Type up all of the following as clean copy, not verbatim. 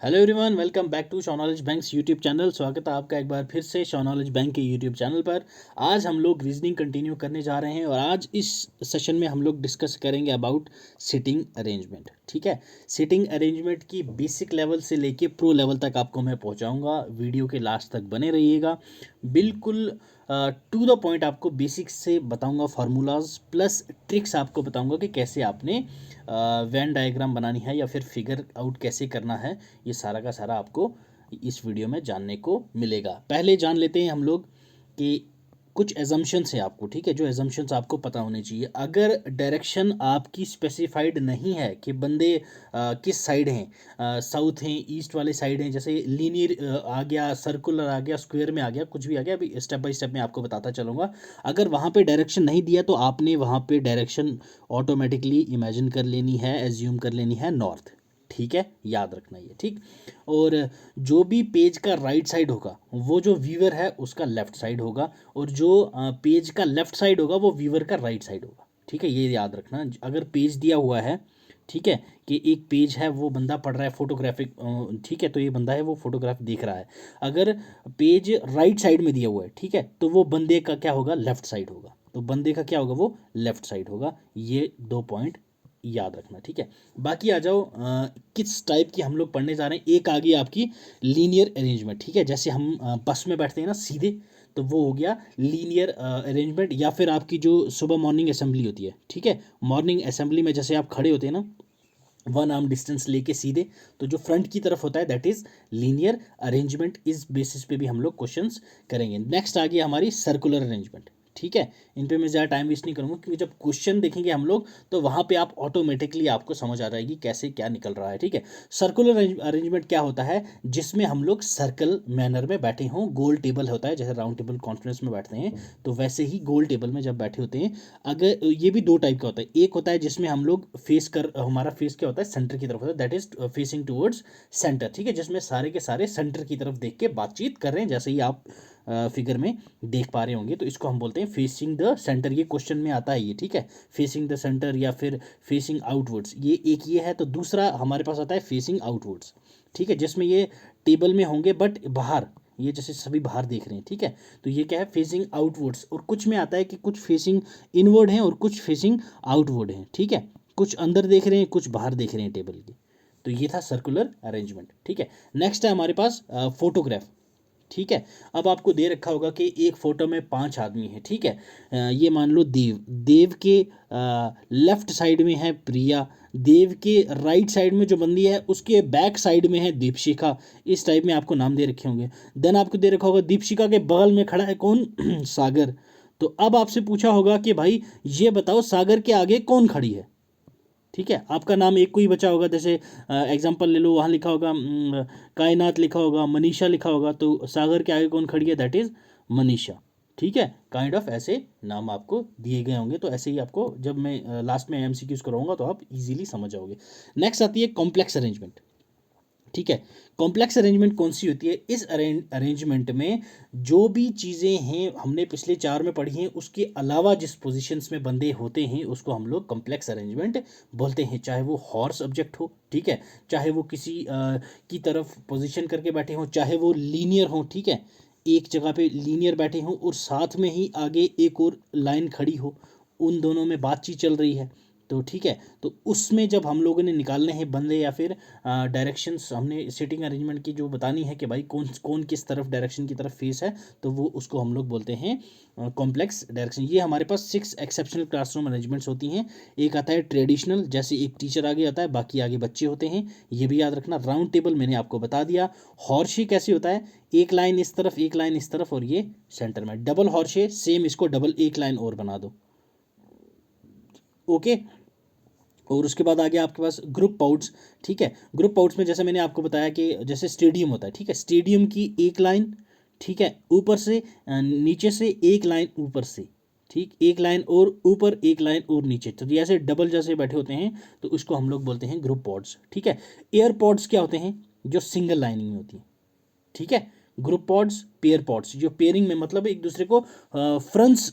Hello everyone, welcome back to Shknowledge banks YouTube channel. स्वागत है आपका एक बार फिर से शॉनॉलेज बैंक के यूट्यूब चैनल पर। आज हम लोग रीजनिंग कंटिन्यू करने जा रहे हैं और आज इस सेशन में हम लोग डिस्कस करेंगे अबाउट सिटिंग अरेंजमेंट। ठीक है, सिटिंग अरेंजमेंट की बेसिक लेवल से लेके प्रो लेवल तक आपको मैं पहुंचाऊंगा। वीडियो के लास्ट तक बने रहिएगा। बिल्कुल टू द पॉइंट आपको बेसिक्स से बताऊंगा, फार्मूलाज प्लस ट्रिक्स आपको बताऊंगा कि कैसे आपने वेन डायग्राम बनानी है या फिर फिगर आउट कैसे करना है। ये सारा का सारा आपको इस वीडियो में जानने को मिलेगा। पहले जान लेते हैं हम लोग कि कुछ एजम्पशंस है आपको, ठीक है, जो एजम्पशंस आपको पता होने चाहिए। अगर डायरेक्शन आपकी स्पेसिफाइड नहीं है कि बंदे किस साइड हैं, साउथ हैं, ईस्ट वाले साइड हैं, जैसे लीनियर आ गया, सर्कुलर आ गया, स्क्वायर में आ गया, कुछ भी आ गया, अभी स्टेप बाय स्टेप मैं आपको बताता चलूँगा। अगर वहाँ पे डायरेक्शन नहीं दिया तो आपने वहाँ पे डायरेक्शन ऑटोमेटिकली इमेजिन कर लेनी है, एज्यूम कर लेनी है नॉर्थ। ठीक है, याद रखना ये, ठीक। और जो भी पेज का राइट साइड होगा वो जो व्यूअर है उसका लेफ्ट साइड होगा, और जो पेज का लेफ्ट साइड होगा वो व्यूअर का राइट साइड होगा। ठीक है, ये याद रखना। अगर पेज दिया हुआ है, ठीक है, कि एक पेज है, वो बंदा पढ़ रहा है फोटोग्राफिक, ठीक है, तो ये बंदा है वो फोटोग्राफ देख रहा है। अगर पेज राइट साइड में दिया हुआ है, ठीक है, तो वो बंदे का क्या होगा, लेफ्ट साइड होगा। तो बंदे का क्या होगा, वो लेफ्ट साइड होगा। ये दो पॉइंट याद रखना, ठीक है। बाकी आ जाओ किस टाइप की हम लोग पढ़ने जा रहे हैं। एक आ गई आपकी लीनियर अरेंजमेंट, ठीक है, जैसे हम बस में बैठते हैं ना सीधे, तो वो हो गया लीनियर अरेंजमेंट। या फिर आपकी जो सुबह मॉर्निंग असेंबली होती है, ठीक है, मॉर्निंग असेंबली में जैसे आप खड़े होते हैं ना, वन आर्म डिस्टेंस लेके सीधे, तो जो फ्रंट की तरफ होता है दैट इज लीनियर अरेंजमेंट। इस बेसिस पे भी हम लोग क्वेश्चंस करेंगे। नेक्स्ट आ गई हमारी सर्कुलर अरेंजमेंट। ठीक है, इन पे मैं ज़्यादा टाइम वेस्ट नहीं करूँगा, क्योंकि जब क्वेश्चन देखेंगे हम लोग तो वहाँ पे आप ऑटोमेटिकली आपको समझ आ जाएगी कैसे क्या निकल रहा है। ठीक है, सर्कुलर अरेंजमेंट क्या होता है, जिसमें हम लोग सर्कल मैनर में बैठे हों। गोल टेबल होता है, जैसे राउंड टेबल कॉन्फ्रेंस में बैठते हैं, तो वैसे ही गोल टेबल में जब बैठे होते हैं। अगर ये भी दो टाइप का होता है, एक होता है जिसमें हम लोग हमारा फेस क्या होता है, सेंटर की तरफ होता है, that is facing towards centre. ठीक है, जिसमें सारे के सारे सेंटर की तरफ देख के बातचीत कर रहे हैं, जैसे ही आप फिगर में देख पा रहे होंगे। तो इसको हम बोलते हैं फेसिंग द सेंटर। ये क्वेश्चन में आता है ये, ठीक है, फेसिंग द सेंटर या फिर फेसिंग आउटवर्ड्स। ये एक ये है। तो दूसरा हमारे पास आता है फेसिंग आउटवर्ड्स, ठीक है, जिसमें ये टेबल में होंगे बट बाहर, ये जैसे सभी बाहर देख रहे हैं। ठीक है, तो ये क्या है, फेसिंग आउटवर्ड्स। और कुछ में आता है कि कुछ फेसिंग इनवर्ड हैं और कुछ फेसिंग आउटवर्ड हैं। ठीक है, कुछ अंदर देख रहे हैं, कुछ बाहर देख रहे हैं टेबल के। तो ये था सर्कुलर अरेंजमेंट। ठीक है, नेक्स्ट है हमारे पास फोटोग्राफ। ठीक है, अब आपको दे रखा होगा कि एक फोटो में 5 आदमी हैं। ठीक है, ये मान लो देव, देव के लेफ्ट साइड में है प्रिया, देव के राइट साइड में जो बंदी है उसके बैक साइड में है दीपशिखा। इस टाइप में आपको नाम दे रखे होंगे। देन आपको दे रखा होगा दीपशिखा के बगल में खड़ा है कौन सागर। तो अब आपसे पूछा होगा कि भाई ये बताओ सागर के आगे कौन खड़ी है। ठीक है, आपका नाम एक को ही बचा होगा, जैसे एग्जांपल ले लो, वहाँ लिखा होगा कायनात लिखा होगा, मनीषा लिखा होगा, तो सागर के आगे कौन खड़ी है, दैट इज मनीषा। ठीक है, काइंड ऑफ ऐसे नाम आपको दिए गए होंगे। तो ऐसे ही आपको जब मैं लास्ट में एमसीक्यूज कराऊंगा तो आप इजीली समझ जाओगे। नेक्स्ट आती है कॉम्प्लेक्स अरेंजमेंट। ठीक है, कॉम्प्लेक्स अरेंजमेंट कौन सी होती है, इस अरेंजमेंट में जो भी चीज़ें हैं हमने पिछले 4 में पढ़ी हैं उसके अलावा जिस पोजीशंस में बंदे होते हैं उसको हम लोग कॉम्प्लेक्स अरेंजमेंट बोलते हैं। चाहे वो हॉर्स ऑब्जेक्ट हो, ठीक है, चाहे वो किसी की तरफ पोजीशन करके बैठे हों, चाहे वो लीनियर हो, ठीक है, एक जगह पे लीनियर बैठे हों और साथ में ही आगे एक और लाइन खड़ी हो, उन दोनों में बातचीत चल रही है। तो ठीक है, तो उसमें जब हम लोगों ने निकालने हैं बंदे या फिर डायरेक्शंस, हमने सीटिंग अरेंजमेंट की जो बतानी है कि भाई कौन कौन किस तरफ डायरेक्शन की तरफ फेस है, तो वो उसको हम लोग बोलते हैं कॉम्प्लेक्स डायरेक्शन। ये हमारे पास 6 एक्सेप्शनल क्लासरूम अरेंजमेंट्स होती हैं। एक आता है ट्रेडिशनल, जैसे एक टीचर आगे आता है, बाकी आगे बच्चे होते हैं, ये भी याद रखना। राउंड टेबल मैंने आपको बता दिया। हॉर्शे कैसे होता है, एक लाइन इस तरफ, एक लाइन इस तरफ, और ये सेंटर में। डबल हॉर्शे सेम, इसको डबल एक लाइन और बना दो। ओके, और उसके बाद आ गया आपके पास ग्रुप पाउट्स। ठीक है, ग्रुप पाउट्स में जैसे मैंने आपको बताया कि जैसे स्टेडियम होता है, ठीक है, स्टेडियम की एक लाइन, ठीक है, ऊपर से नीचे से एक लाइन ऊपर से, ठीक, एक लाइन और ऊपर, एक लाइन और नीचे, तो ऐसे डबल जैसे बैठे होते हैं, तो उसको हम लोग बोलते हैं ग्रुप पॉड्स। ठीक है, एयर पॉड्स क्या होते हैं, जो सिंगल लाइनिंग में होती है। ठीक है, ग्रुप पॉड्स, पेयर पॉड्स, जो पेयरिंग में मतलब एक दूसरे को फ्रंट्स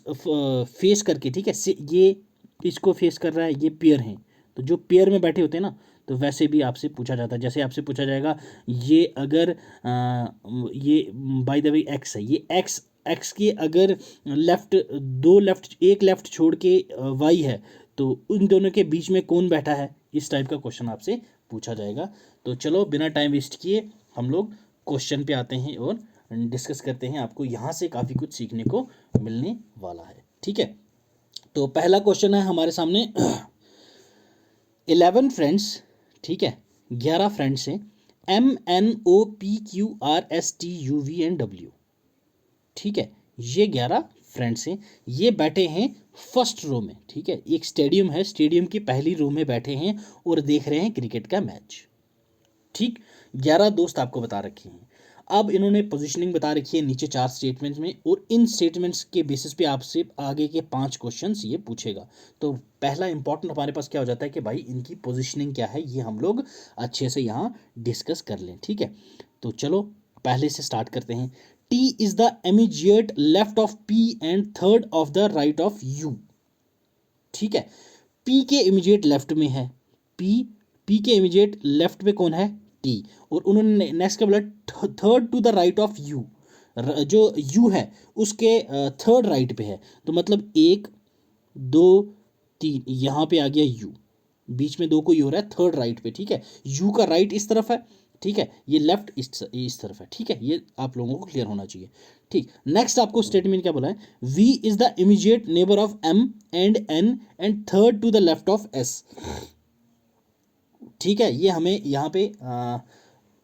फेस करके, ठीक है, ये इसको फेस कर रहा है, ये पेयर हैं, तो जो पेयर में बैठे होते हैं ना, तो वैसे भी आपसे पूछा जाता है। जैसे आपसे पूछा जाएगा ये अगर ये बाय द वे एक्स है, ये एक्स एक्स के अगर लेफ्ट, दो लेफ्ट, एक लेफ्ट छोड़ के वाई है, तो उन दोनों के बीच में कौन बैठा है, इस टाइप का क्वेश्चन आपसे पूछा जाएगा। तो चलो बिना टाइम वेस्ट किए हम लोग क्वेश्चन पे आते हैं और डिस्कस करते हैं। आपको यहाँ से काफ़ी कुछ सीखने को मिलने वाला है, ठीक है। तो पहला क्वेश्चन है हमारे सामने 11 फ्रेंड्स, ठीक है, 11 फ्रेंड्स हैं, MNOPQRSTUVNW, ठीक है, ये 11 फ्रेंड्स हैं, ये बैठे हैं फर्स्ट रो में, ठीक है, एक स्टेडियम है, स्टेडियम की पहली रो में बैठे हैं और देख रहे हैं क्रिकेट का मैच, ठीक। 11 दोस्त आपको बता रखे हैं। अब इन्होंने पोजीशनिंग बता रखी है नीचे 4 स्टेटमेंट्स में, और इन स्टेटमेंट्स के बेसिस पे आपसे आगे के 5 क्वेश्चंस ये पूछेगा। तो पहला इंपॉर्टेंट हमारे पास क्या हो जाता है कि भाई इनकी पोजीशनिंग क्या है, ये हम लोग अच्छे से यहाँ डिस्कस कर लें, ठीक है। तो चलो पहले से स्टार्ट करते हैं। T is the immediate left of P and third of the right of U, ठीक है। पी के इमीडिएट लेफ्ट में है पी, पी के इमीडिएट लेफ्ट में कौन है, टी, और उन्होंने नेक्स्ट क्या बोला, third to the right of U, जो यू है उसके थर्ड राइट पे है, तो मतलब 1 2 3, यहाँ पे आ गया यू, बीच में 2 को यू हो रहा है थर्ड राइट पे, ठीक है। यू का राइट इस तरफ है, ठीक है, ये लेफ्ट इस तरफ है, ठीक है, ये आप लोगों को क्लियर होना चाहिए, ठीक। नेक्स्ट आपको स्टेटमेंट क्या बोला है, V is the immediate neighbour of M and N and third to the left of S, ठीक है। ये हमें यहाँ पे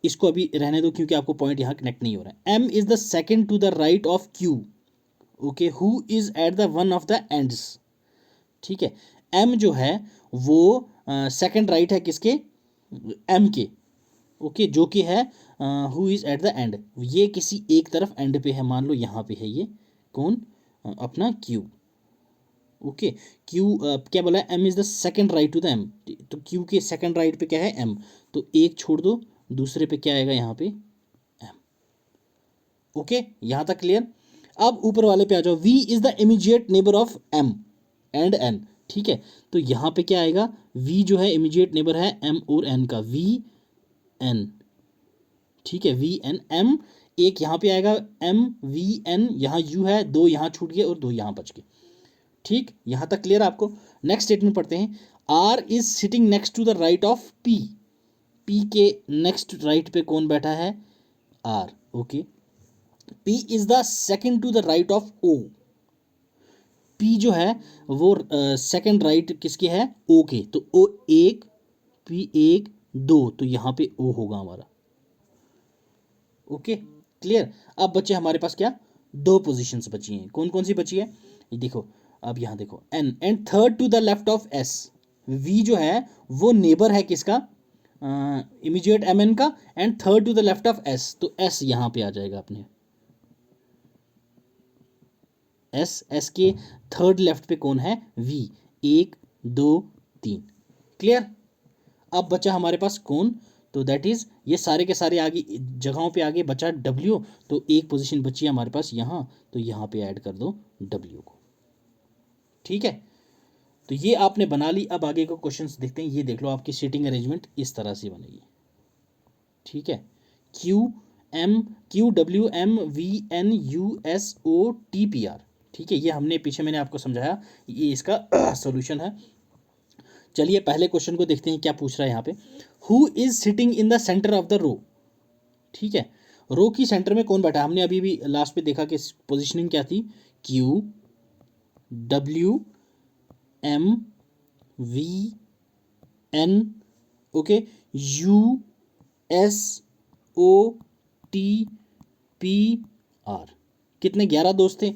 इसको अभी रहने दो क्योंकि आपको पॉइंट यहाँ कनेक्ट नहीं हो रहा है। M is the second to the right of Q, okay, who is at the one of the ends, ठीक है। एम जो है वो सेकंड राइट है किसके, एम के, ओके, जो कि है who is at the end, ये किसी एक तरफ एंड पे है, मान लो यहाँ पे है ये कौन, अपना क्यू, ओके। क्यू क्या बोला है, M is the second right to the M, तो क्यू के सेकंड राइट पे क्या है, एम, तो एक छोड़ दो, दूसरे पे क्या आएगा यहाँ पे, एम, ओके, यहाँ तक क्लियर। अब ऊपर वाले पे आ जाओ, V is the immediate neighbour of M and N, ठीक है, तो यहाँ पे क्या आएगा, वी जो है इमीडिएट नेबर है एम और एन का, वी एन, ठीक है, वी एन, एम एक यहाँ पे आएगा, एम वी एन, यहाँ यू है, 2 यहाँ छूट गए और 2 यहाँ बच गए, ठीक, यहाँ तक क्लियर आपको। नेक्स्ट स्टेटमेंट पढ़ते हैं, R is sitting next to the right of P, P के नेक्स्ट राइट पे कौन बैठा है, R, okay. P is the second to the right of O, P जो है वो सेकेंड राइट किसके है, ओ के, तो ओ 1, पी 1 2, तो यहाँ पे ओ होगा हमारा, ओके, क्लियर। अब बच्चे हमारे पास क्या, 2 पोजीशंस बची हैं, कौन कौन सी बची है, ये देखो, अब यहाँ देखो, N and third to the left of S, V जो है वो नेबर है किसका, इमीडिएट एम एन का, and third to the left of S, तो एस यहाँ पे आ जाएगा अपने, एस, एस के थर्ड लेफ्ट पे कौन है, वी, 1 2 3, क्लियर। अब बचा हमारे पास कौन, तो दैट इज ये सारे के सारे आगे जगहों पे आगे बचा डब्ल्यू, तो एक पोजीशन बची है हमारे पास यहाँ, तो यहाँ पे ऐड कर दो डब्ल्यू को, ठीक है। तो ये आपने बना ली। अब आगे को क्वेश्चंस देखते हैं, ये देख लो आपकी सीटिंग अरेंजमेंट इस तरह से बनेगी, ठीक है। Q W M V N U S O T P R, ठीक है, ये हमने पीछे मैंने आपको समझाया, ये इसका सॉल्यूशन है। चलिए पहले क्वेश्चन को देखते हैं क्या पूछ रहा है यहाँ पे, who is sitting in the centre of the row, ठीक है, रो की सेंटर में कौन बैठा है, हमने अभी भी लास्ट पे देखा कि पोजीशनिंग क्या थी, Q W M V N, okay, U S O T P R, कितने 11 दोस्त थे,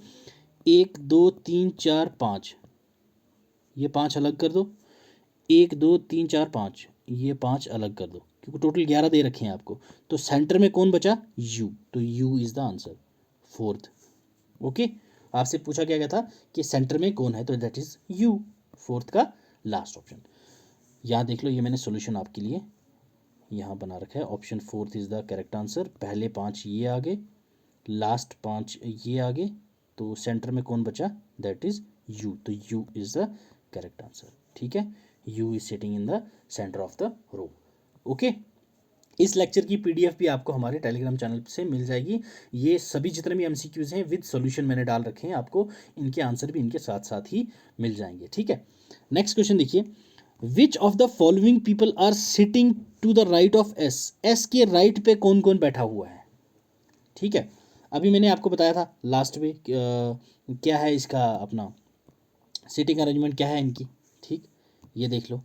1 2 3 4 5, ये 5 अलग कर दो, 1 2 3 4 5, ये 5 अलग कर दो क्योंकि टोटल 11 दे रखे हैं आपको, तो सेंटर में कौन बचा, यू, तो U is the answer, fourth, okay. आपसे पूछा क्या गया था कि सेंटर में कौन है, तो दैट इज यू, फोर्थ का लास्ट ऑप्शन। यहाँ देख लो, ये मैंने सोल्यूशन आपके लिए यहाँ बना रखा है, option fourth is the correct answer, पहले 5 ये आगे, लास्ट 5 ये आगे, तो सेंटर में कौन बचा, दैट इज यू, तो U is the correct answer, ठीक है। U is sitting in the centre of the row. Okay, इस लेक्चर की पीडीएफ भी आपको हमारे टेलीग्राम चैनल से मिल जाएगी। ये सभी जितने भी एमसीक्यूज हैं विद सॉल्यूशन मैंने डाल रखे हैं, आपको इनके आंसर भी इनके साथ साथ ही मिल जाएंगे। ठीक है, नेक्स्ट क्वेश्चन देखिए, which of the following people are sitting to the right of S, S के राइट पे कौन कौन बैठा हुआ है। ठीक है, अभी मैंने आपको बताया था लास्ट में क्या है इसका अपना सिटिंग अरेंजमेंट क्या है इनकी। ठीक, ये देख लो।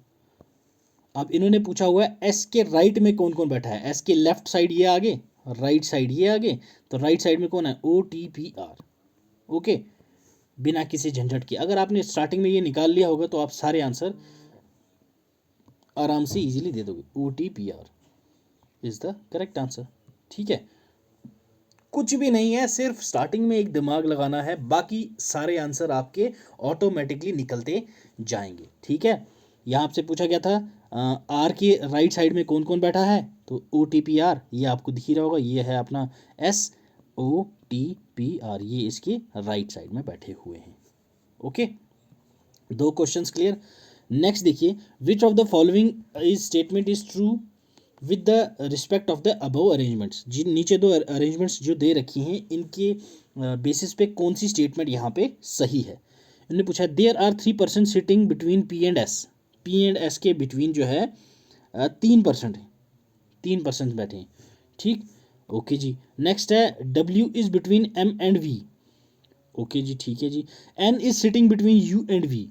अब इन्होंने पूछा हुआ है एस के राइट में कौन कौन बैठा है। एस के लेफ्ट साइड ये आगे, राइट साइड ये आगे, तो राइट साइड में कौन है, OTPR। ओके, बिना किसी झंझट के अगर आपने स्टार्टिंग में ये निकाल लिया होगा तो आप सारे आंसर आराम से इजीली दे दोगे। OTPR is the correct answer. ठीक है, कुछ भी नहीं है, सिर्फ स्टार्टिंग में एक दिमाग लगाना है, बाकी सारे आंसर आपके ऑटोमेटिकली निकलते जाएंगे। ठीक है, यहाँ आपसे पूछा गया था आर के राइट साइड में कौन कौन बैठा है, तो OTPR ये आपको दिख ही रहा होगा, ये है अपना SOTPR, ये इसके राइट साइड में बैठे हुए हैं। ओके, दो क्वेश्चंस क्लियर। नेक्स्ट देखिए, which of the following is statement is true with the respect of the above arrangements. जिन नीचे दो अरेंजमेंट्स जो दे रखी हैं इनके बेसिस पे कौन सी स्टेटमेंट यहाँ पे सही है। इन्होंने पूछा there are 3% sitting between P and S, P and S के बिटवीन जो है 3% है, 3% बैठे हैं। ठीक, ओके जी। नेक्स्ट है W is between M and V। Okay जी, ठीक है जी। N is sitting between U and V।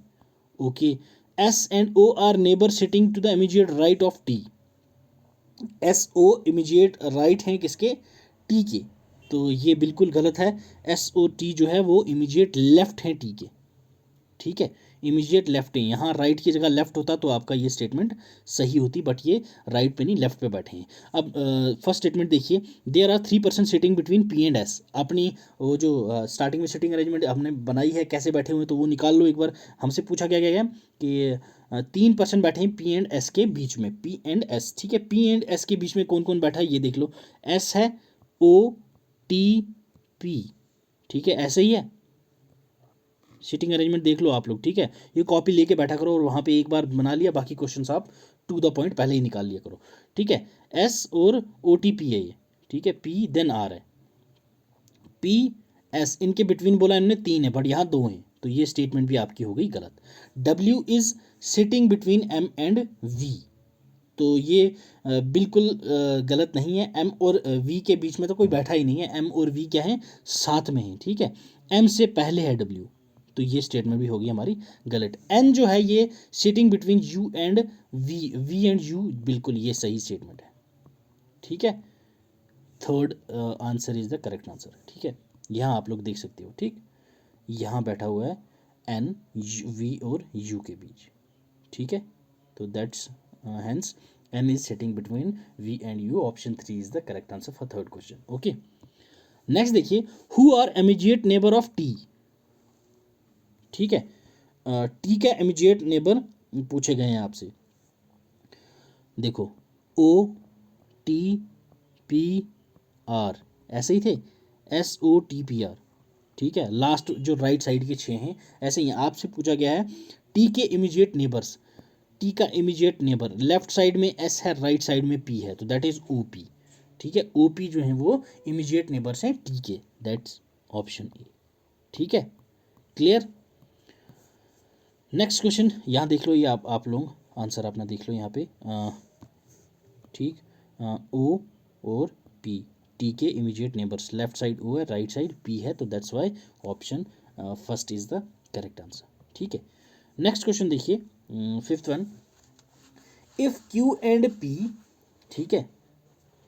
Okay, S and O are neighbour sitting to the immediate right of T। SO immediate right हैं किसके, T के, तो ये बिल्कुल गलत है। SOT जो है वो इमीडिएट लेफ्ट हैं T के। ठीक है, इमीडिएट लेफ्ट है, यहाँ राइट की जगह लेफ्ट होता तो आपका ये स्टेटमेंट सही होती, बट ये राइट पे नहीं लेफ्ट पे बैठे हैं। अब फर्स्ट स्टेटमेंट देखिए, there are 3% sitting between P and S। अपनी वो जो स्टार्टिंग में सिटिंग अरेंजमेंट हमने बनाई है कैसे बैठे हुए हैं तो वो निकाल लो एक बार। हमसे पूछा क्या गया है कि 3% बैठे हैं P एंड S के बीच में, P एंड S। ठीक है, P एंड S के बीच में कौन कौन बैठा है ये देख लो, S है, OTP। ठीक है, ऐसे ही है सिटिंग अरेंजमेंट, देख लो आप लोग। ठीक है, ये कॉपी लेके बैठा करो और वहाँ पे एक बार बना लिया, बाकी क्वेश्चंस आप टू द पॉइंट पहले ही निकाल लिया करो। ठीक है, S और OTP है ये। ठीक है, P देन R है, P S इनके बिटवीन बोला इन्होंने 3 है बट यहाँ 2 हैं, तो ये स्टेटमेंट भी आपकी हो गई गलत। W is sitting between M and V, तो ये बिल्कुल गलत नहीं है। M और V के बीच में तो कोई बैठा ही नहीं है, M और V क्या है, साथ में है। ठीक है, M से पहले है W, तो ये स्टेटमेंट भी होगी हमारी गलत। N जो है ये sitting between U and V, V and U, बिल्कुल ये सही स्टेटमेंट है। ठीक है, third answer is the correct answer. ठीक है, यहाँ आप लोग देख सकते हो। ठीक, यहाँ बैठा हुआ है N V और U के बीच। ठीक है, तो that's hence N is sitting between V and U, option 3 is the correct answer for third question. Okay, next देखिए, who are immediate neighbor of T। ठीक है, T का immediate neighbor पूछे गए हैं आपसे, देखो OTPR ऐसे ही थे, SOTPR। ठीक है, लास्ट जो राइट साइड के 6 हैं ऐसे ही आपसे पूछा गया है T के इमीडिएट नेबर्स। T का इमीडिएट नेबर लेफ्ट साइड में S है, राइट साइड में P है, तो दैट इज OP। ठीक है, OP जो है वो इमीडिएट नेबर्स हैं T के, दैट्स ऑप्शन ए। ठीक है, क्लियर। नेक्स्ट क्वेश्चन यहाँ देख लो, ये आप लोग आंसर अपना देख लो यहाँ पे। ठीक, O और P, T के immediate neighbours, left side O है, राइट साइड P है, तो that's why option first is the correct answer. ठीक है, नेक्स्ट क्वेश्चन देखिए, fifth one, if Q and P, ठीक है,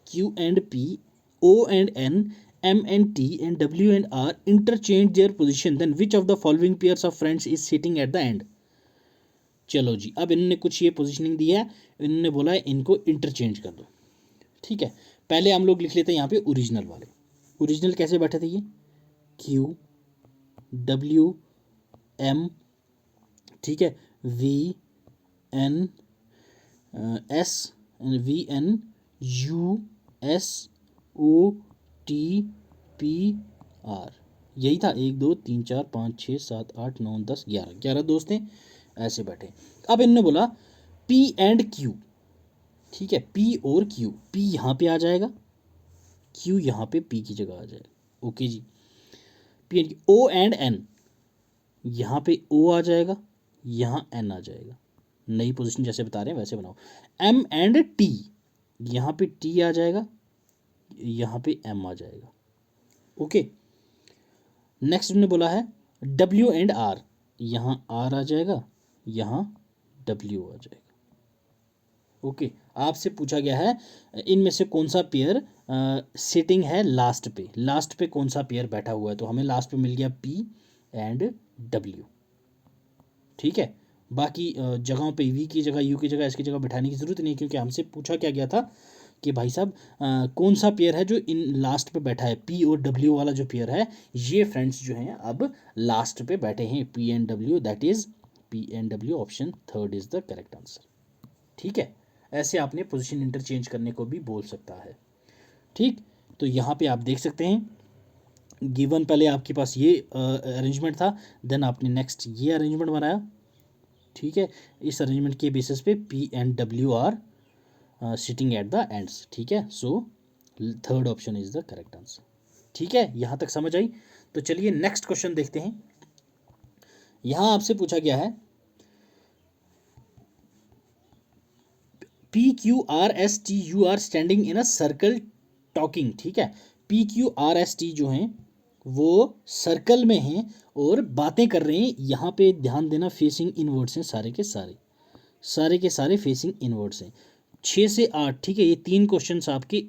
Q and P, O and N, M and T and W and R interchange their position, then which of the following pairs of friends is sitting at the end। चलो जी, अब इन्होंने कुछ ये positioning दी है, इन्होंने बोला है इनको इंटरचेंज कर दो। ठीक है, पहले हम लोग लिख लेते हैं यहाँ पे ओरिजिनल वाले। ओरिजिनल कैसे बैठे थे ये, Q W M, ठीक है, V N S, V N U S O T P R, यही था। 1 2 3 4 5 6 7 8 9 10 11 11 दोस्त हैं ऐसे बैठे। अब इन्होंने बोला पी एंड क्यू, ठीक है, पी और क्यू, पी यहाँ पे आ जाएगा, क्यू यहाँ पे पी की जगह आ जाएगा। ओके जी, P and O and N, यहाँ पे ओ आ जाएगा, यहाँ एन आ जाएगा, नई पोजीशन जैसे बता रहे हैं वैसे बनाओ। एम एंड टी, यहाँ पे टी आ जाएगा, यहाँ पे एम आ जाएगा। ओके, नेक्स्ट उन्होंने बोला है डब्ल्यू एंड आर, यहाँ आर आ जाएगा, यहाँ डब्ल्यू आ जाएगा। ओके, आपसे पूछा गया है इनमें से कौन सा पेयर सिटिंग है लास्ट पे, लास्ट पे कौन सा पेयर बैठा हुआ है, तो हमें लास्ट पे मिल गया पी एंड डब्ल्यू। ठीक है, बाकी जगहों पे वी की जगह, यू की जगह, एस की जगह बैठाने की ज़रूरत नहीं, क्योंकि हमसे पूछा क्या गया था कि भाई साहब कौन सा पेयर है जो इन लास्ट पे बैठा है, पी और डब्ल्यू वाला जो पेयर है, ये फ्रेंड्स जो हैं अब लास्ट पे बैठे हैं, P and W, that is P and W, option third is the correct answer. ठीक है, ऐसे आपने पोजीशन इंटरचेंज करने को भी बोल सकता है। ठीक, तो यहाँ पे आप देख सकते हैं गिवन पहले आपके पास ये अरेंजमेंट था, देन आपने नेक्स्ट ये अरेंजमेंट बनाया। ठीक है, इस अरेंजमेंट के बेसिस पे P and W R sitting at the ends. ठीक है, so third option is the correct answer. ठीक है, यहाँ तक समझ आई? तो चलिए नेक्स्ट क्वेश्चन देखते हैं। यहाँ आपसे पूछा गया है P Q R S T U are standing in a circle talking. ठीक है, P Q R S T जो हैं वो सर्कल में हैं और बातें कर रहे हैं। यहाँ पे ध्यान देना, फेसिंग इनवर्ड्स हैं सारे के सारे, सारे के सारे फेसिंग इनवर्ड्स हैं। 6 से 8, ठीक है, ये 3 क्वेश्चंस आपके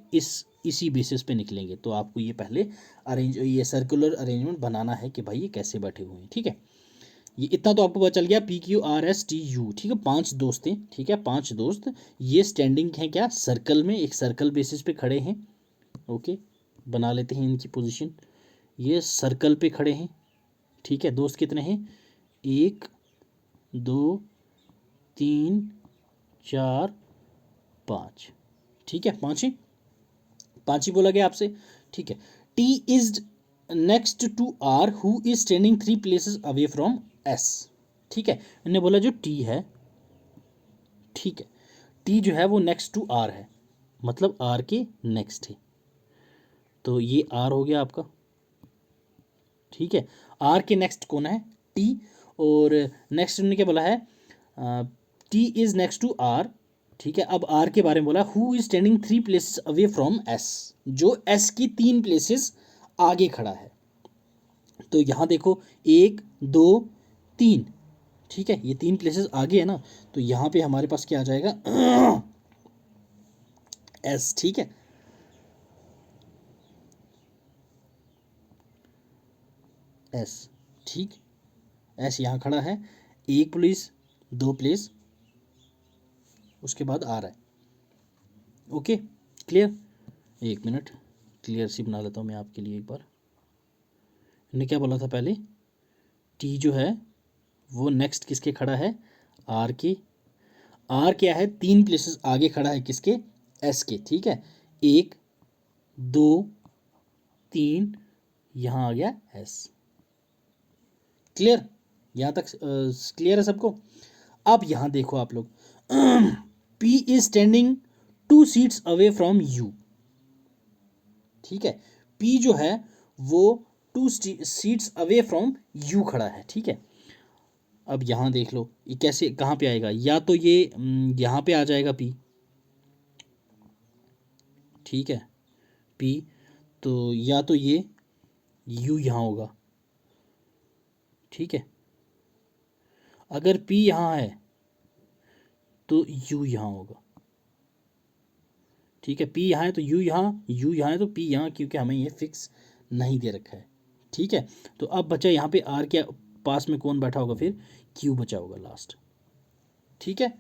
इसी बेसिस पे निकलेंगे। तो आपको ये पहले ये सर्कुलर अरेंजमेंट बनाना है कि भाई ये कैसे बैठे हुए हैं। ठीक है, ये इतना तो आपको पता चल गया, P Q R S T you. ठीक है, 5 दोस्त हैं। ठीक है, 5 दोस्त, ये स्टैंडिंग हैं क्या, सर्कल में, एक सर्कल बेसिस पे खड़े हैं। ओके, बना लेते हैं इनकी पोजीशन, ये सर्कल पे खड़े हैं। ठीक है, दोस्त कितने हैं, 1 2 3 4 5। ठीक है, 5 ही, 5 ही बोला गया आपसे। ठीक है, T is next to R who is standing 3 places away from S. ठीक है, इन्होंने बोला जो टी है, ठीक है, टी जो है वो नेक्स्ट टू आर है, मतलब आर के नेक्स्ट है, तो ये आर हो गया आपका। ठीक है, आर के नेक्स्ट कौन है, टी, और नेक्स्ट उन्होंने क्या बोला है, T is next to R. ठीक है, अब आर के बारे में बोला who is standing 3 places away from S, जो एस की 3 प्लेसेस आगे खड़ा है। तो यहाँ देखो 1 2 3, ठीक है, ये 3 प्लेसेस आगे है ना, तो यहाँ पे हमारे पास क्या आ जाएगा, एस। ठीक है, एस, ठीक, एस यहाँ खड़ा है, 1 प्लेस 2 प्लेस, उसके बाद आ रहा है। Okay, clear? 1 मिनट, क्लियर सी बना लेता हूँ मैं आपके लिए एक बार। इन्होंने क्या बोला था पहले, टी जो है वो नेक्स्ट किसके खड़ा है, आर के। आर क्या है, 3 प्लेसेस आगे खड़ा है किसके, एस के। ठीक है, 1 2 3, यहाँ आ गया एस। क्लियर? यहाँ तक क्लियर है सबको? अब यहाँ देखो आप लोग, P is standing 2 seats away from you. ठीक है, पी जो है वो 2 सीट्स अवे फ्रॉम यू खड़ा है। ठीक है, अब यहाँ देख लो ये कैसे, कहाँ पे आएगा, या तो ये यहाँ पे आ जाएगा पी। ठीक है, पी, तो या तो ये यू यहाँ होगा। ठीक है, अगर पी यहाँ है तो यू यहाँ होगा। ठीक है, पी यहाँ है तो यू यहाँ, यू यहाँ है तो पी यहाँ, क्योंकि हमें ये फिक्स नहीं दे रखा है। ठीक है, तो अब बचा यहाँ पे आर के पास में कौन बैठा होगा, फिर क्यू बचा होगा लास्ट। ठीक है,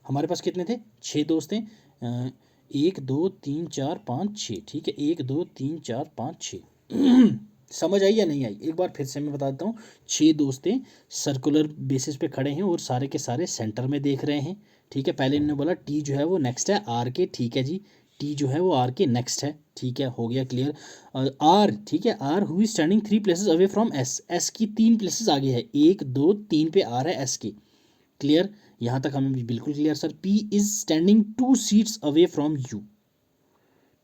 हमारे पास कितने थे, 6 दोस्त हैं, 1 2 3 4 5 6। ठीक है, 1 2 3 4 5 6। समझ आई या नहीं आई? एक बार फिर से मैं बता देता हूँ, 6 दोस्त हैं, सर्कुलर बेसिस पे खड़े हैं और सारे के सारे सेंटर में देख रहे हैं। ठीक है, पहले इन्होंने बोला टी जो है वो नेक्स्ट है आर के। ठीक है जी, टी जो है वो आर के नेक्स्ट है। ठीक है, हो गया क्लियर। आर, ठीक है, R who is standing 3 places away from S, S की 3 प्लेसेस आगे है, 1 2 3 पे आर है एस की। क्लियर, यहाँ तक हमें भी बिल्कुल clear sir. P is standing 2 seats away from U,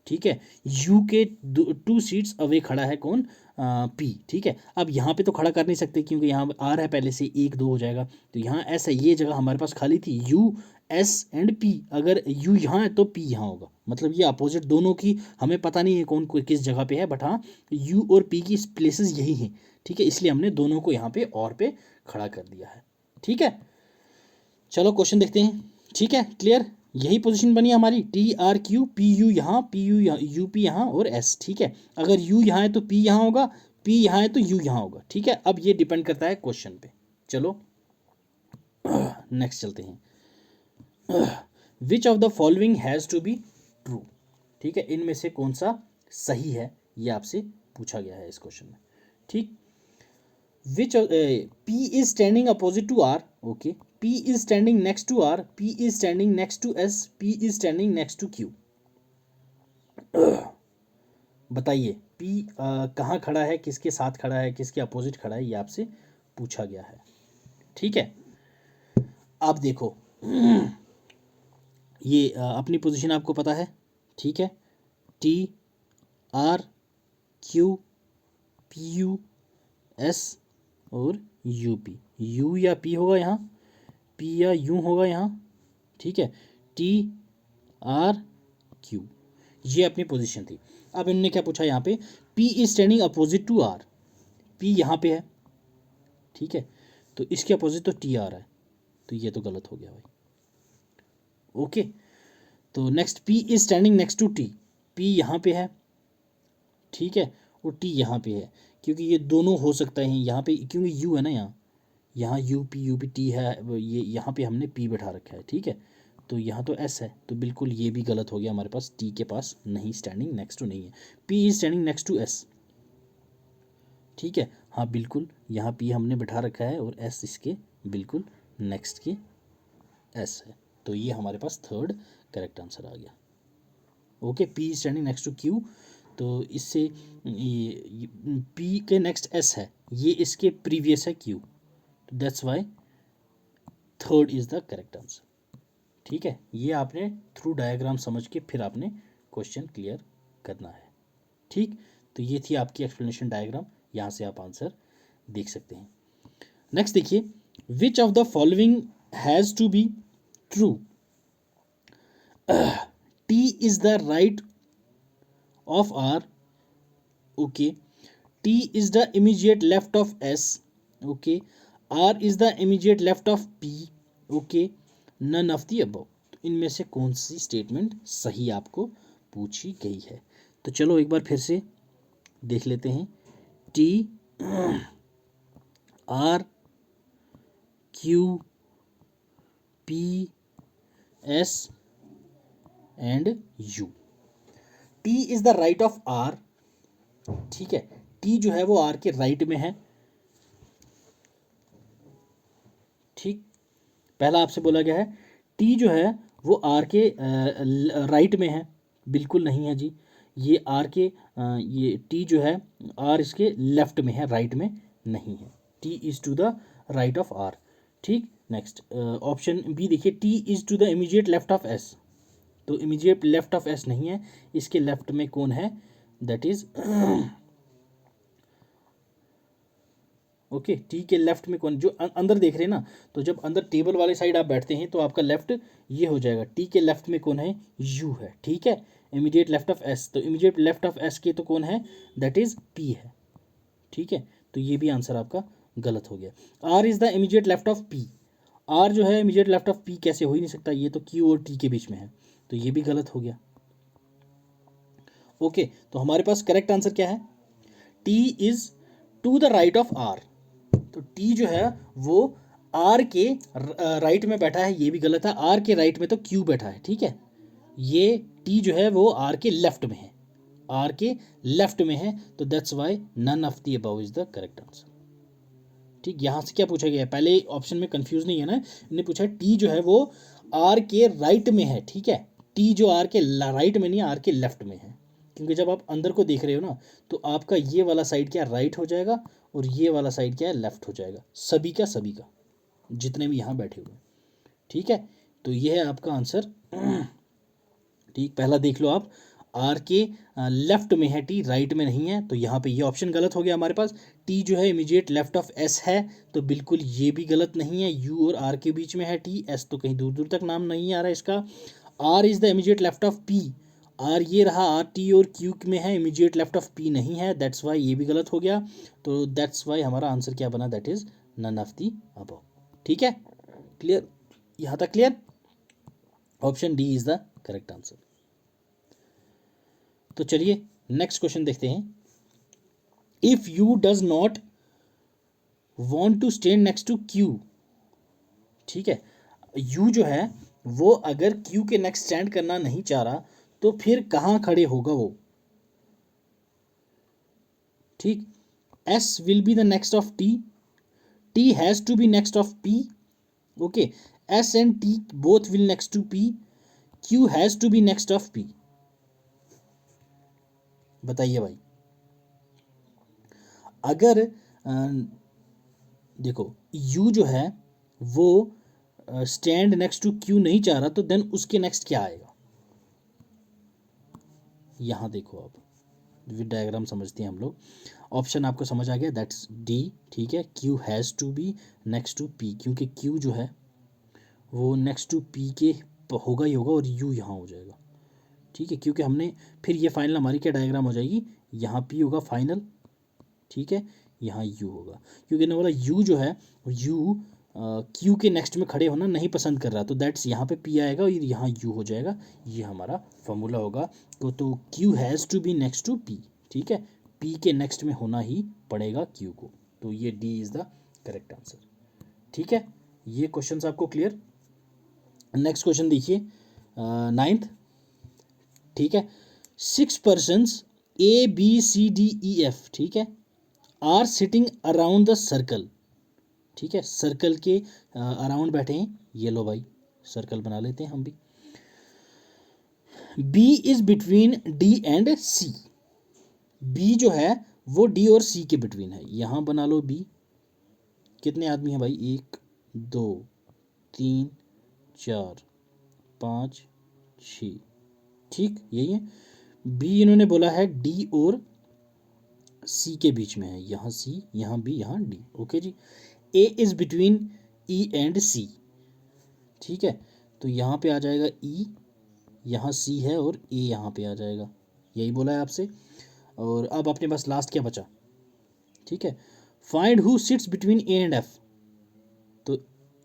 ठीक है, U के 2 सीट्स अवे खड़ा है कौन, P, ठीक है। अब यहाँ पे तो खड़ा कर नहीं सकते क्योंकि यहाँ R है पहले से, 1 2 हो जाएगा, तो यहाँ S है, ये जगह हमारे पास खाली थी, U S एंड P, अगर U यहाँ है तो P यहाँ होगा, मतलब ये अपोजिट दोनों की, हमें पता नहीं है कौन किस जगह पे है, बट हाँ U और P की प्लेसेस यही हैं, ठीक है, इसलिए हमने दोनों को यहाँ पे और पे खड़ा कर दिया है, ठीक है। चलो क्वेश्चन देखते हैं, ठीक है, क्लियर, यही पोजीशन बनी हमारी, TRQ PU यहाँ, PU यहाँ, UP यहाँ और S, ठीक है। अगर U यहाँ है तो P यहाँ होगा, P यहाँ है तो U यहाँ होगा, ठीक है। अब ये डिपेंड करता है क्वेश्चन पे। चलो नेक्स्ट चलते हैं। Which of the following has to be true, ठीक है, इनमें से कौन सा सही है, ये आपसे पूछा गया है इस क्वेश्चन में, ठीक। Which P is standing opposite to R, okay, P is standing next to R, P is standing next to S, P is standing next to Q। बताइए P कहाँ खड़ा है, किसके साथ खड़ा है, किसके अपोजिट खड़ा है, ये आपसे पूछा गया है, ठीक है। आप देखो ये अपनी पोजीशन आपको पता है, ठीक है, T R Q P U S और यू पी, यू या पी होगा यहाँ, पी या यू होगा यहाँ, ठीक है, टी आर क्यू, ये अपनी पोजीशन थी। अब इन्होंने क्या पूछा यहाँ पे, P is standing opposite to R, P यहाँ पे है, ठीक है, तो इसके अपोजिट तो टी आर है, तो ये तो गलत हो गया भाई, ओके। तो next P is standing next to T, P यहाँ पे है, ठीक है, और टी यहाँ पे है, क्योंकि ये दोनों हो सकता है यहाँ पे, क्योंकि यू है ना यहाँ, यहाँ यू पी टी है, ये यहाँ पे हमने पी बैठा रखा है, ठीक है, तो यहाँ तो एस है, तो बिल्कुल ये भी गलत हो गया हमारे पास, टी के पास नहीं, स्टैंडिंग नेक्स्ट टू नहीं है, P is standing next to S, ठीक है, हाँ बिल्कुल यहाँ पी हमने बैठा रखा है और एस इसके बिल्कुल नेक्स्ट के एस है, तो ये हमारे पास थर्ड करेक्ट आंसर आ गया, okay. P is standing next to Q, तो इससे ये पी के नेक्स्ट एस है, ये इसके प्रीवियस है Q, that's why third is the correct answer, ठीक है। ये आपने थ्रू डायग्राम समझ के फिर आपने क्वेश्चन क्लियर करना है, ठीक। तो ये थी आपकी एक्सप्लेनेशन डायग्राम, यहाँ से आप आंसर देख सकते हैं। नेक्स्ट देखिए, which of the following has to be true, T is the right of R, okay, T is the immediate left of S, okay, R is the immediate left of P, okay, none of the above। तो इनमें से कौन सी statement सही आपको पूछी गई है, तो चलो एक बार फिर से देख लेते हैं, T R Q P S and U, T is the right of R, ठीक है, टी जो है वो आर के राइट में है, ठीक, पहला आपसे बोला गया है टी जो है वो आर के राइट में है, बिल्कुल नहीं है जी, ये आर के ये टी जो है आर इसके लेफ्ट में है, राइट में नहीं है, T is to the right of R, ठीक। नेक्स्ट ऑप्शन बी देखिए, T is to the immediate left of S, तो इमीडिएट लेफ्ट ऑफ एस नहीं है, इसके लेफ्ट में कौन है, दैट इज ओके, टी के लेफ्ट में कौन, जो अंदर देख रहे हैं ना, तो जब अंदर टेबल वाले साइड आप बैठते हैं तो आपका लेफ्ट ये हो जाएगा, टी के लेफ्ट में कौन है, यू है, ठीक है, इमीडिएट लेफ्ट ऑफ एस, तो इमीडिएट लेफ्ट ऑफ एस के तो कौन है, दैट इज पी है, ठीक है, तो ये भी आंसर आपका गलत हो गया। R is the immediate left of P, R जो है इमीडिएट लेफ्ट ऑफ पी कैसे हो ही नहीं सकता, ये तो क्यू और टी के बीच में है, तो ये भी गलत हो गया, ओके। तो हमारे पास करेक्ट आंसर क्या है, T is to the right of R, तो टी जो है वो आर के राइट में बैठा है, ये भी गलत है, आर के राइट में तो क्यू बैठा है, ठीक है, ये टी जो है वो आर के लेफ्ट में है, आर के लेफ्ट में है, तो that's why none of the above is the correct answer, ठीक। यहाँ से क्या पूछा गया है, पहले ऑप्शन में कंफ्यूज नहीं है ना, इन्हें पूछा टी जो है वो आर के राइट में है, ठीक है, टी जो आर के राइट में नहीं, आर के लेफ्ट में है, क्योंकि जब आप अंदर को देख रहे हो ना, तो आपका ये वाला साइड क्या राइट हो जाएगा और ये वाला साइड क्या है लेफ्ट हो जाएगा, सभी का जितने भी यहाँ बैठे हुए हैं, ठीक है, तो ये है आपका आंसर। ठीक, पहला देख लो आप, आर के लेफ्ट में है टी, राइट में नहीं है, तो यहाँ पे ये ऑप्शन गलत हो गया हमारे पास। टी जो है इमीडिएट लेफ्ट ऑफ एस है, तो बिल्कुल ये भी गलत नहीं है। यू और आर के बीच में है टी, एस तो कहीं दूर दूर तक नाम नहीं आ रहा है इसका। R is the immediate left of P, R ये रहा, आर टी और क्यू में है, इमीडिएट लेफ्ट ऑफ पी नहीं है, दैट्स वाई ये भी गलत हो गया। तो दैट्स वाई हमारा आंसर क्या बना, that is none of the above. ठीक है, क्लियर, यहाँ तक clear. Option D is the correct answer. तो चलिए नेक्स्ट क्वेश्चन देखते हैं। If U does not want to stand next to Q, ठीक है, यू जो है वो अगर क्यू के नेक्स्ट स्टैंड करना नहीं चाह रहा, तो फिर कहाँ खड़े होगा वो। ठीक, S will be the next of T, T has to be next of P, okay, S and T both will next to P, Q has to be next of P. बताइए भाई, अगर देखो यू जो है वो stand next to Q नहीं चाह रहा, तो देन उसके नेक्स्ट क्या आएगा। यहां देखो आप, विद डायग्राम समझते हैं हम लोग। ऑप्शन आपको समझ आ गया, दैट्स डी। ठीक है, Q has to be next to P, क्योंकि क्यू जो है वो नेक्स्ट टू पी के होगा ही होगा, और यू यहाँ हो जाएगा। ठीक है, क्योंकि हमने फिर ये फाइनल हमारी क्या डायग्राम हो जाएगी, यहाँ पी होगा फाइनल, ठीक है, यहाँ यू होगा, क्योंकि ना बोला यू जो है यू क्यू के नेक्स्ट में खड़े होना नहीं पसंद कर रहा, तो दैट्स यहाँ पे पी आएगा और यहाँ यू हो जाएगा। ये हमारा फॉर्मूला होगा। तो Q has to be next to P, ठीक है, पी के नेक्स्ट में होना ही पड़ेगा क्यू को, तो ये D is the correct answer. ठीक है, ये क्वेश्चन आपको क्लियर। नेक्स्ट क्वेश्चन देखिए, 9th। ठीक है, 6 persons A B C D E F, ठीक है, are sitting around the circle. ठीक है, सर्कल के अराउंड बैठे हैं, ये लो भाई सर्कल बना लेते हैं हम भी। B is between D and C, B जो है वो डी और सी के बिटवीन है, यहां बना लो बी। कितने आदमी हैं भाई, 1 2 3 4 5 6, ठीक यही है। बी इन्होंने बोला है डी और सी के बीच में है, यहाँ सी यहाँ बी यहाँ डी, ओके जी। A is between E and C, ठीक है, तो यहाँ पे आ जाएगा ई, यहाँ सी है और ए यहाँ पे आ जाएगा, यही बोला है आपसे। और अब अपने पास लास्ट क्या बचा, ठीक है, find who sits between A and F, तो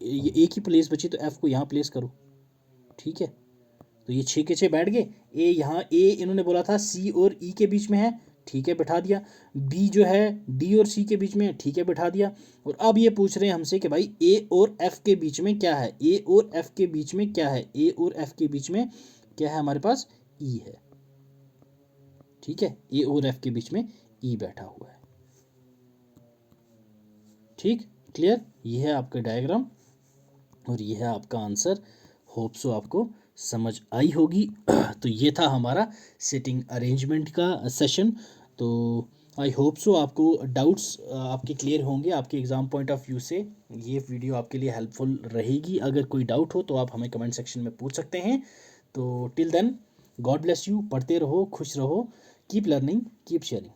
ये एक ही प्लेस बची, तो एफ को यहाँ प्लेस करो। ठीक है, तो ये 6 के 6 बैठ गए। ए यहाँ, ए इन्होंने बोला था सी और ई के बीच में है, ठीक है बिठा दिया। बी जो है डी और सी के बीच में है, ठीक है बिठा दिया। और अब ये पूछ रहे हैं हमसे कि भाई ए और एफ के बीच में क्या है, ए और एफ के बीच में क्या है, ए और एफ के बीच में क्या है, हमारे पास ई है। ठीक है, ए और एफ के बीच में ई बैठा हुआ है। ठीक, क्लियर, ये है आपका डायग्राम और ये है आपका आंसर। होप सो आपको समझ आई होगी। तो ये था हमारा सिटिंग अरेंजमेंट का सेशन। तो आई होप सो आपको डाउट्स आपके क्लियर होंगे, आपके एग्ज़ाम पॉइंट ऑफ व्यू से ये वीडियो आपके लिए हेल्पफुल रहेगी। अगर कोई डाउट हो तो आप हमें कमेंट सेक्शन में पूछ सकते हैं। तो till then, God bless you, पढ़ते रहो, खुश रहो, कीप लर्निंग, कीप शेयरिंग।